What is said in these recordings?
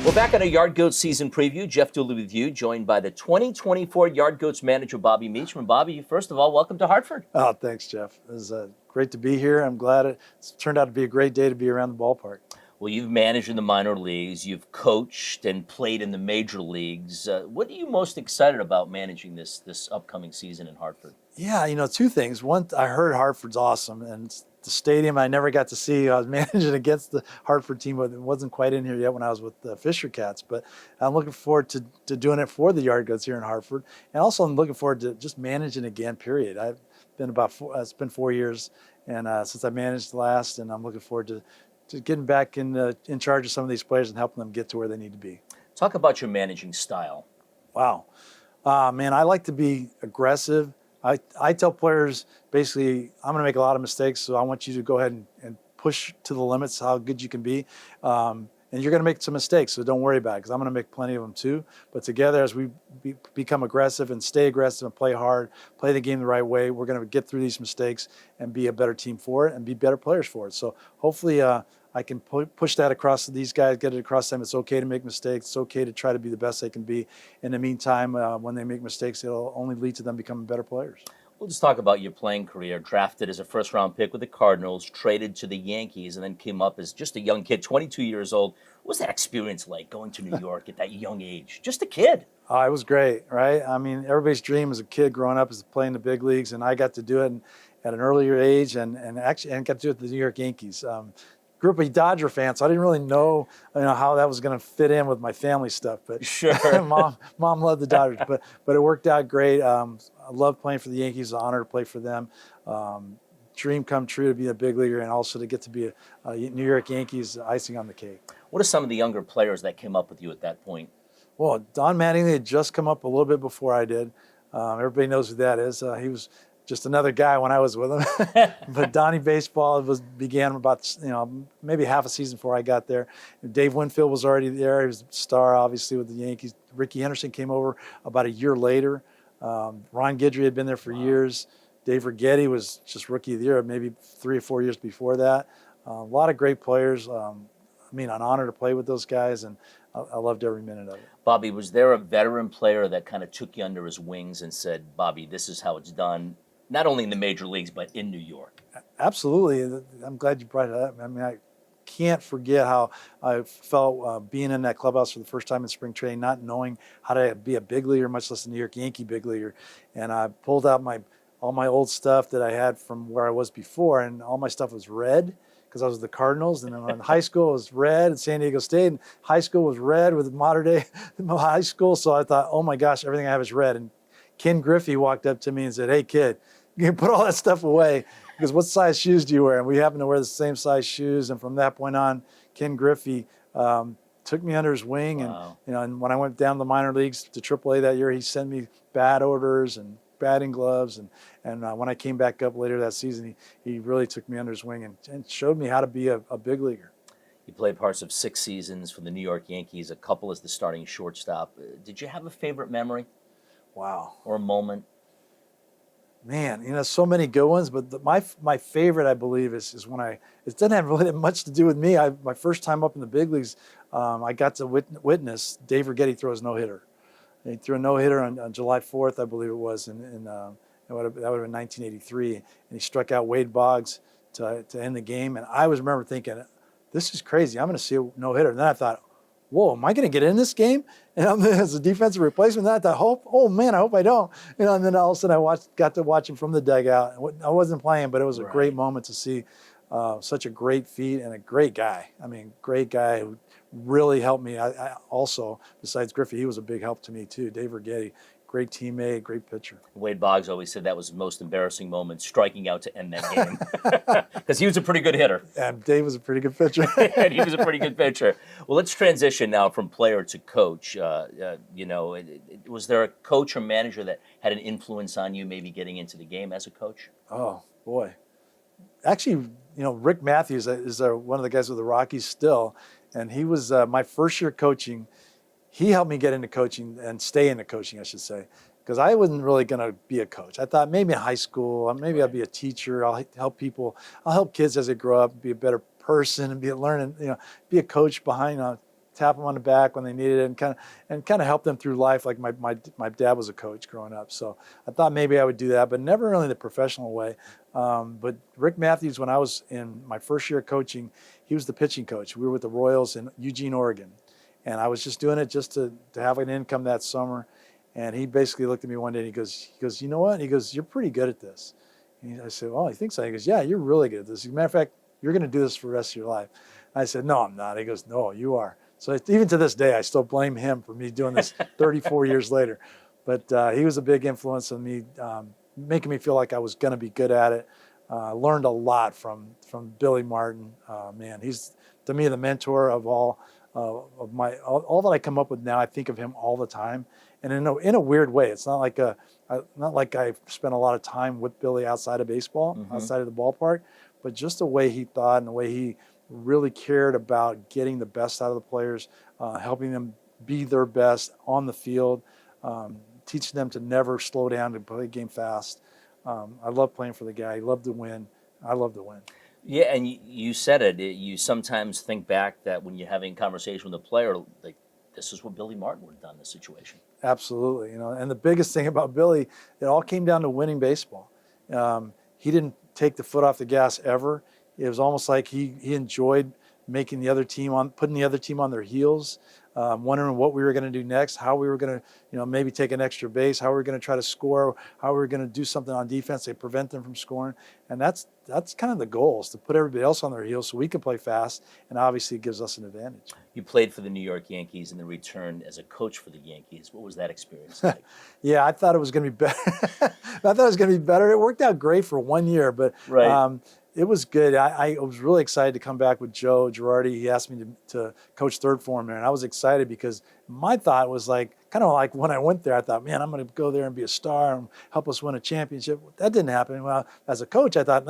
We're back on a Yard Goats season preview. Jeff Dooley with you, joined by the 2024 Yard Goats manager, Bobby Meacham. Bobby, first of all, welcome to Hartford. Oh, thanks, Jeff. It was great to be here. I'm glad it's turned out to be a great day to be around the ballpark. Well, you've managed in the minor leagues, you've coached and played in the major leagues. What are you most excited about managing this upcoming season in Hartford? Yeah, two things. One, I heard Hartford's awesome, and the stadium I never got to see. I was managing against the Hartford team, but it wasn't quite in here yet when I was with the Fisher Cats. But I'm looking forward to doing it for the Yard Goats here in Hartford, and also I'm looking forward to just managing again. Period. I've been it's been 4 years, and since I managed last, and I'm looking forward to getting back in charge of some of these players and helping them get to where they need to be. Talk about your managing style. Wow. Man, I like to be aggressive. I tell players, basically, I'm going to make a lot of mistakes, so I want you to go ahead and push to the limits how good you can be. And you're going to make some mistakes, so don't worry about it, because I'm going to make plenty of them too. But together, as we become aggressive and stay aggressive and play hard, play the game the right way, we're going to get through these mistakes and be a better team for it and be better players for it. So hopefully I can push that across to these guys, get it across them. It's okay to make mistakes. It's okay to try to be the best they can be. In the meantime, when they make mistakes, it'll only lead to them becoming better players. We'll just talk about your playing career. Drafted as a first-round pick with the Cardinals, traded to the Yankees, and then came up as just a young kid, 22 years old. What was that experience like, going to New York at that young age? Just a kid. Oh, it was great, right? I mean, everybody's dream as a kid growing up is to play in the big leagues, and I got to do it at an earlier age and got to do it with the New York Yankees. Grew up a Dodger fan, so I didn't really know how that was going to fit in with my family stuff. But sure, mom loved the Dodgers, but it worked out great. I love playing for the Yankees. It's an honor to play for them. Dream come true to be a big leaguer and also to get to be a New York Yankees icing on the cake. What are some of the younger players that came up with you at that point? Well, Don Mattingly had just come up a little bit before I did. Everybody knows who that is. He was just another guy when I was with him. But Donnie Baseball began about maybe half a season before I got there. Dave Winfield was already there. He was a star, obviously, with the Yankees. Ricky Henderson came over about a year later. Ron Guidry had been there for years. Dave Righetti was just Rookie of the Year, maybe 3 or 4 years before that. A lot of great players. An honor to play with those guys, and I loved every minute of it. Bobby, was there a veteran player that kind of took you under his wings and said, Bobby, this is how it's done, not only in the major leagues, but in New York? Absolutely. I'm glad you brought it up. I mean, I can't forget how I felt being in that clubhouse for the first time in spring training, not knowing how to be a big leaguer, much less a New York Yankee big leaguer. And I pulled out all my old stuff that I had from where I was before, and all my stuff was red because I was the Cardinals. And then in high school, it was red at San Diego State, and high school was red with modern day high school. So I thought, oh my gosh, everything I have is red. And Ken Griffey walked up to me and said, hey, kid, you can put all that stuff away, because what size shoes do you wear? And we happened to wear the same size shoes. And from that point on, Ken Griffey took me under his wing. Wow. And when I went down to the minor leagues to AAA that year, he sent me bat orders and batting gloves. And when I came back up later that season, he really took me under his wing and showed me how to be a big leaguer. You played parts of 6 seasons for the New York Yankees, a couple as the starting shortstop. Did you have a favorite memory? Wow. Or a moment? Man, so many good ones, but my favorite, I believe, is when it doesn't have really much to do with me. My first time up in the big leagues, I got to witness Dave Righetti throw his no-hitter. He threw a no-hitter on July 4th, I believe it was, that would have been 1983, and he struck out Wade Boggs to end the game. And I remember thinking, this is crazy. I'm going to see a no-hitter. And then I thought, whoa, am I going to get in this game? And I'm as a defensive replacement. And then I thought, oh man, I hope I don't. And then all of a sudden I got to watch him from the dugout. I wasn't playing, but it was a great moment to see such a great feat and a great guy. I mean, great guy who really helped me. I also, besides Griffey, he was a big help to me too. Dave Righetti, great teammate, great pitcher. Wade Boggs always said that was the most embarrassing moment, striking out to end that game. Because he was a pretty good hitter. And Dave was a pretty good pitcher. And he was a pretty good pitcher. Well, let's transition now from player to coach. Was there a coach or manager that had an influence on you maybe getting into the game as a coach? Oh, boy. Actually, Rick Matthews is one of the guys with the Rockies still, and he was my first year coaching. He helped me get into coaching and stay into coaching, I should say, because I wasn't really going to be a coach. I thought maybe in high school, maybe I'll be a teacher. I'll help people. I'll help kids as they grow up, be a better person, and be a coach behind tap them on the back when they needed it, and kind of help them through life. Like my dad was a coach growing up, so I thought maybe I would do that, but never really the professional way. But Rick Matthews, when I was in my first year of coaching, he was the pitching coach. We were with the Royals in Eugene, Oregon, and I was just doing it just to have an income that summer. And he basically looked at me one day and he goes, you know what? He goes, you're pretty good at this. And I said, well, I think so. He goes, yeah, you're really good at this. As a matter of fact, you're going to do this for the rest of your life. I said, no, I'm not. He goes, no, you are. So even to this day, I still blame him for me doing this 34 years later. But he was a big influence on me, making me feel like I was going to be good at it. Learned a lot from Billy Martin. Man, he's, to me, the mentor of all that I come up with now. I think of him all the time. And in a weird way, it's not like I spent a lot of time with Billy outside of baseball, outside of the ballpark, but just the way he thought and the way he really cared about getting the best out of the players, helping them be their best on the field, teaching them to never slow down, to play the game fast. I love playing for the guy. He loved to win. I love to win. Yeah, and you said it. You sometimes think back that when you're having a conversation with a player, like, this is what Billy Martin would have done in this situation. Absolutely, and the biggest thing about Billy, it all came down to winning baseball. He didn't take the foot off the gas ever. It was almost like he enjoyed putting the other team on their heels, wondering what we were going to do next, how we were going to, maybe take an extra base, how we were going to try to score, how we were going to do something on defense to prevent them from scoring. And that's kind of the goal, is to put everybody else on their heels so we can play fast, and obviously it gives us an advantage. You played for the New York Yankees and then returned as a coach for the Yankees. What was that experience like? Yeah, I thought it was going to be better. It worked out great for 1 year, but right. It was good. I was really excited to come back with Joe Girardi. He asked me to coach third form there, and I was excited because my thought was kind of like when I went there, I thought, man, I'm going to go there and be a star and help us win a championship. That didn't happen. Well, as a coach, I thought,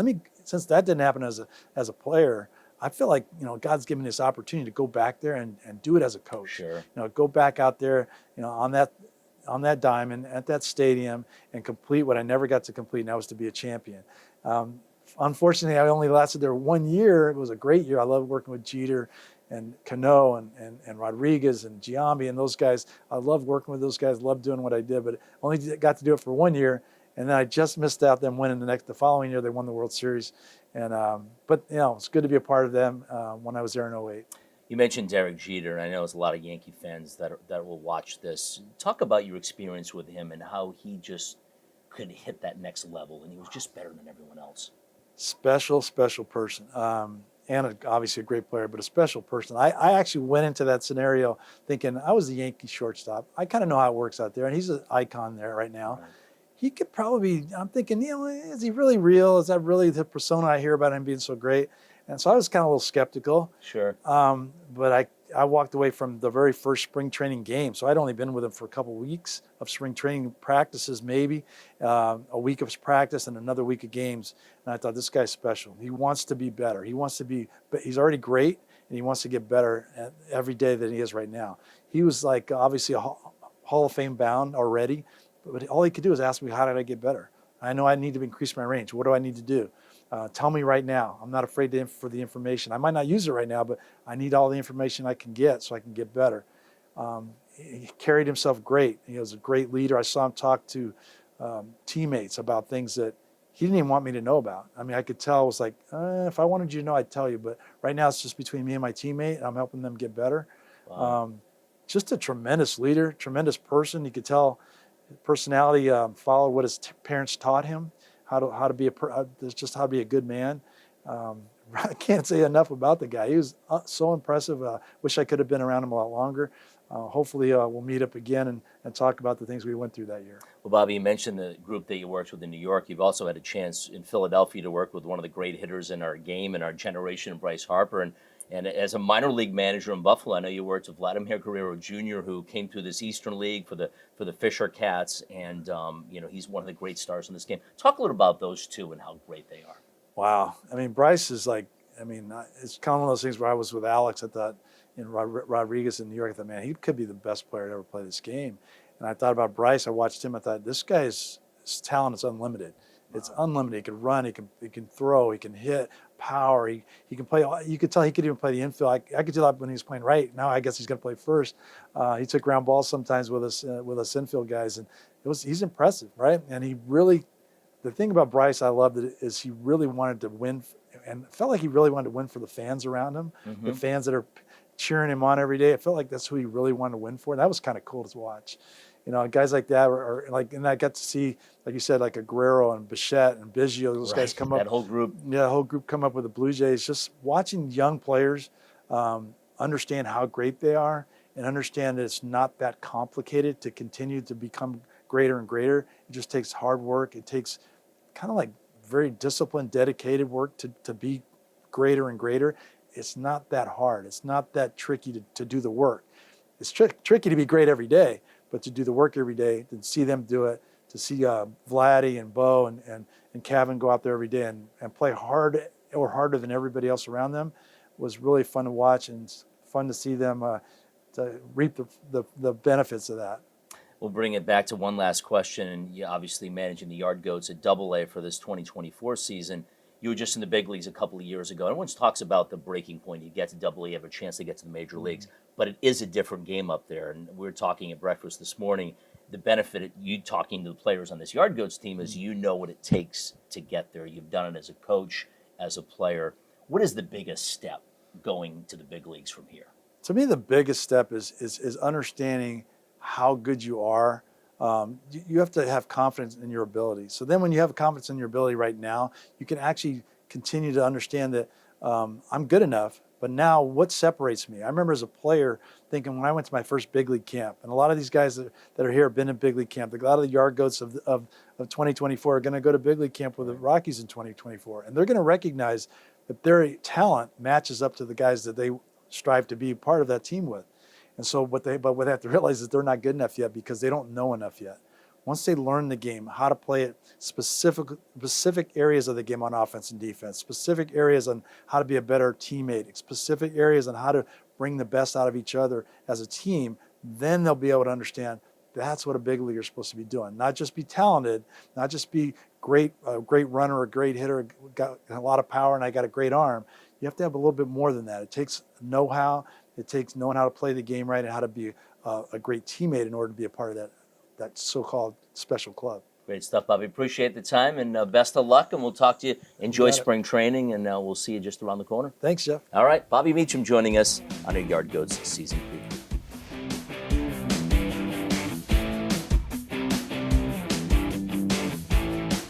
since that didn't happen as a player, I feel like, God's given me this opportunity to go back there and do it as a coach. Sure. Go back out there, on that diamond at that stadium and complete what I never got to complete, and that was to be a champion. Unfortunately, I only lasted there 1 year. It was a great year. I loved working with Jeter and Cano and Rodriguez and Giambi and those guys. I loved working with those guys, loved doing what I did, but only got to do it for 1 year. And then I just missed out them winning the following year. They won the World Series. And but it's good to be a part of them when I was there in 2008. You mentioned Derek Jeter, and I know there's a lot of Yankee fans that will watch this. Talk about your experience with him and how he just could hit that next level, and he was just better than everyone else. Special person, and obviously a great player, but a special person. I actually went into that scenario thinking I was the Yankee shortstop. I kind of know how it works out there, and he's an icon there right now. Right. He could probably, I'm thinking, is he really real? Is that really the persona I hear about him being so great? And so I was kind of a little skeptical. Sure. But I walked away from the very first spring training game. So I'd only been with him for a couple of weeks of spring training practices, maybe a week of practice and another week of games. And I thought, this guy's special. He wants to be better. He's already great, and he wants to get better every day than he is right now. He was obviously a Hall of Fame bound already, but all he could do is ask me, how did I get better? I know I need to increase my range. What do I need to do? Tell me right now. I'm not afraid for the information. I might not use it right now, but I need all the information I can get so I can get better. He carried himself great. He was a great leader. I saw him talk to teammates about things that he didn't even want me to know about. I mean, I could tell. It was like, if I wanted you to know, I'd tell you. But right now it's just between me and my teammate, and I'm helping them get better. Wow. Just a tremendous leader, tremendous person. You could tell his personality followed what his parents taught him. How to be how to be a good man. I can't say enough about the guy. He was so impressive. Wish I could have been around him a lot longer. Hopefully we'll meet up again and talk about the things we went through that year. Well, Bobby, you mentioned the group that you worked with in New York. You've also had a chance in Philadelphia to work with one of the great hitters in our game and our generation, Bryce Harper. And as a minor league manager in Buffalo, I know you worked with Vladimir Guerrero Jr., who came through this Eastern League for the Fisher Cats, and he's one of the great stars in this game. Talk a little about those two and how great they are. Wow. I mean, Bryce is it's kind of one of those things where I was with Alex at that, Rodriguez in New York. I thought, man, he could be the best player to ever play this game. And I thought about Bryce. I watched him. I thought, this guy's talent is unlimited. Wow. It's unlimited. He can run. He can throw. He can hit. power. He can play. You could tell he could even play the infield. I could do that when he was playing right. Now I guess he's going to play first. He took ground balls sometimes with us infield guys, and he's impressive, right? And he really, the thing about Bryce I loved is he really wanted to win, and felt like he really wanted to win for the fans around him, the fans that are cheering him on every day. It felt like that's who he really wanted to win for. And that was kind of cool to watch. Guys like that are like, and I got to see, like you said, like Aguero and Bichette and Biggio, those guys come up. That whole group. Yeah, the whole group come up with the Blue Jays. Just watching young players understand how great they are and understand that it's not that complicated to continue to become greater and greater. It just takes hard work. It takes kind of like very disciplined, dedicated work to be greater and greater. It's not that hard. It's not that tricky to do the work. It's tricky to be great every day, but to do the work every day, to see them do it, to see Vladdy and Bo and Kevin go out there every day and play hard or harder than everybody else around them was really fun to watch, and fun to see them to reap the benefits of that. We'll bring it back to one last question, and you're obviously managing the Yard Goats at Double-A for this 2024 season. You were just in the big leagues a couple of years ago. Everyone talks about the breaking point. You get to Double-A, you have a chance to get to the major leagues, but it is a different game up there. And we were talking at breakfast this morning. The benefit of you talking to the players on this Yard Goats team is you know what it takes to get there. You've done it as a coach, as a player. What is the biggest step going to the big leagues from here? To me, the biggest step is understanding how good you are. You have to have confidence in your ability. So then when you have confidence in your ability right now, you can actually continue to understand that I'm good enough, but now what separates me? I remember as a player thinking when I went to my first big league camp, and a lot of these guys that are here have been in big league camp. A lot of the Yard Goats of 2024 are going to go to big league camp with the Rockies in 2024, and they're going to recognize that their talent matches up to the guys that they strive to be part of that team with. And so what they have to realize is they're not good enough yet because they don't know enough yet. Once they learn the game, how to play it, specific areas of the game on offense and defense, specific areas on how to be a better teammate, specific areas on how to bring the best out of each other as a team, then they'll be able to understand that's what a big leaguer is supposed to be doing. Not just be talented, not just be a great runner, a great hitter, got a lot of power, and I got a great arm. You have to have a little bit more than that. It takes know-how. It takes knowing how to play the game right and how to be a great teammate in order to be a part of that so-called special club. Great stuff, Bobby. Appreciate the time, and best of luck, and we'll talk to you. Enjoy spring training, and we'll see you just around the corner. Thanks, Jeff. All right, Bobby Meacham joining us on a Yard Goats season preview.